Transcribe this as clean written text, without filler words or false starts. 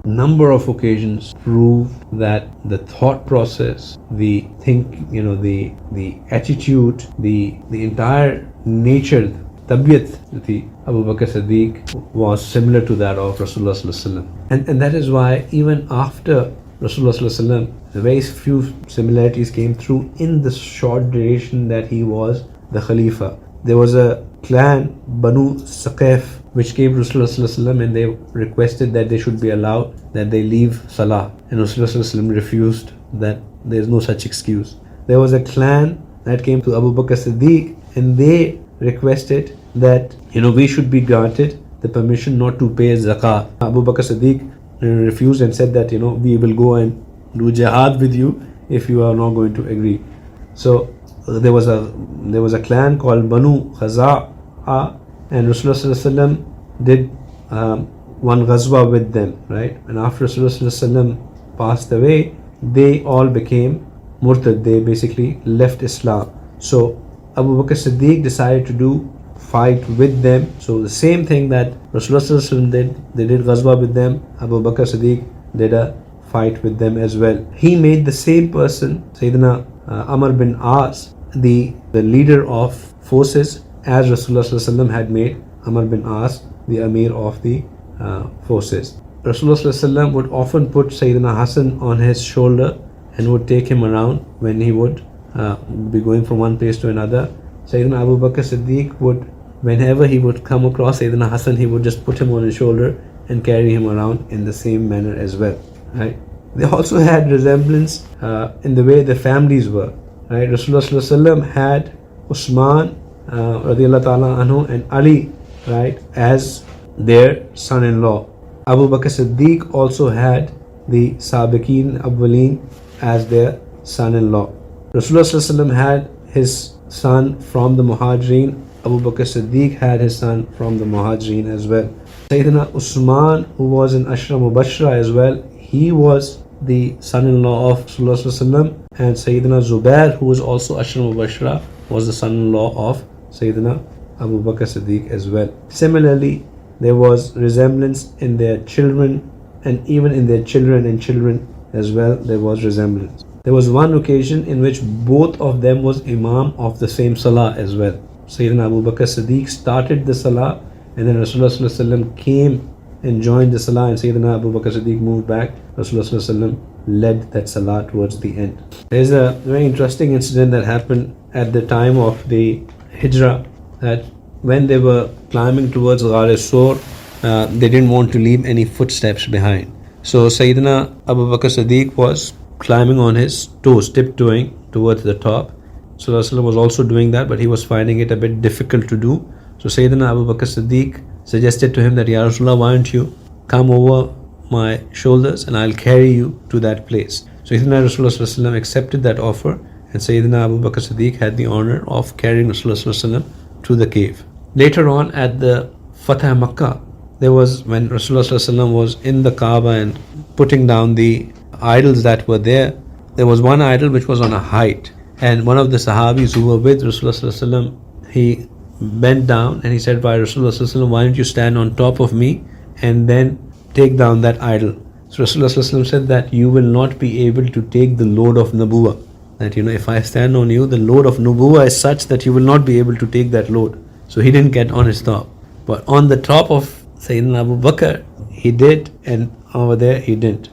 number of occasions prove that the thought process, the attitude, the entire nature, tabiyat, the Abu Bakr Siddiq was similar to that of Rasulullah sallallahu alaihi wasallam. And that is why even after Rasulullah sallallahu alaihi wasallam, very few similarities came through in the short duration that he was the Khalifa. There was a clan, Banu Saqif, which came to Rasulullah sallallahu alaihi wasallam and they requested that they should be allowed that they leave Salah. And Rasulullah sallallahu alaihi wasallam refused, that there is no such excuse. There was a clan that came to Abu Bakr Siddiq and they requested that we should be granted the permission not to pay zakah. Abu Bakr Siddiq refused and said that we will go and do jihad with you if you are not going to agree. So there was a clan called Banu Khaza'a, and Rasulullah sallallahu alaihi wasallam did one ghazwa with them, right? And after Rasulullah sallallahu alaihi wasallam passed away, they all became murtad. They basically left Islam. So Abu Bakr Siddiq decided to fight with them. So the same thing that Rasulullah sallallahu alaihi wasallam did, they did ghazwa with them. Abu Bakr Siddiq did a fight with them as well. He made the same person, Sayyidina Amr bin As, the leader of forces, as Rasulullah sallallahu alaihi wasallam had made Amr bin As the Amir of the forces. Rasulullah sallallahu alaihi wasallam would often put Sayyidina Hassan on his shoulder and would take him around when he would be going from one place to another. Sayyidina Abu Bakr Siddiq would, whenever he would come across Sayyidina Hassan, he would just put him on his shoulder and carry him around in the same manner as well, right? They also had resemblance in the way the families were, right? Rasulullah sallallahu alaihi wasallam had Usman radiyallahu ta'ala anhu and Ali, right, as their son-in-law. Abu Bakr Siddiq also had the Sabiqeen Awwaleen as their son-in-law. Rasulullah sallallahu alaihi wasallam had his son from the Muhajireen. Abu Bakr Siddiq had his son from the Muhajireen as well. Sayyidina Usman, who was in Ashra Mubashra as well, he was the son-in-law of Rasulullah sallallahu alaihi wasallam, and Sayyidina Zubair, who was also Ashra Mubashra, was the son-in-law of Sayyidina Abu Bakr Siddiq as well. Similarly, there was resemblance in their children, and even in their children and children as well, there was resemblance. There was one occasion in which both of them was Imam of the same Salah as well. Sayyidina Abu Bakr Siddiq started the Salah, and then Rasulullah sallallahu alaihi wasallam came and joined the Salah, and Sayyidina Abu Bakr Siddiq moved back. Rasulullah sallallahu alaihi wasallam led that Salah towards the end. There's a very interesting incident that happened at the time of the Hijrah, that when they were climbing towards Ghar Sur, they didn't want to leave any footsteps behind. So Sayyidina Abu Bakr Siddiq was climbing on his toes, tiptoeing towards the top. So Rasulullah was also doing that, but he was finding it a bit difficult to do. So Sayyidina Abu Bakr Siddiq suggested to him that, Ya Rasulullah, why don't you come over my shoulders and I'll carry you to that place. So Sayyidina Rasulullah accepted that offer, and Sayyidina Abu Bakr Siddiq had the honor of carrying Rasulullah to the cave. Later on at the Fatah Makkah, there was, when Rasulullah was in the Kaaba and putting down the idols that were there, there was one idol which was on a height, and one of the Sahabis who were with Rasulullah, he bent down and he said, by Rasulullah, why don't you stand on top of me and then take down that idol. So Rasulullah said that you will not be able to take the load of Nubuwah. That if I stand on you, the load of Nubuwah is such that you will not be able to take that load. So he didn't get on his top. But on the top of Sayyidina Abu Bakr, he did, and over there he didn't.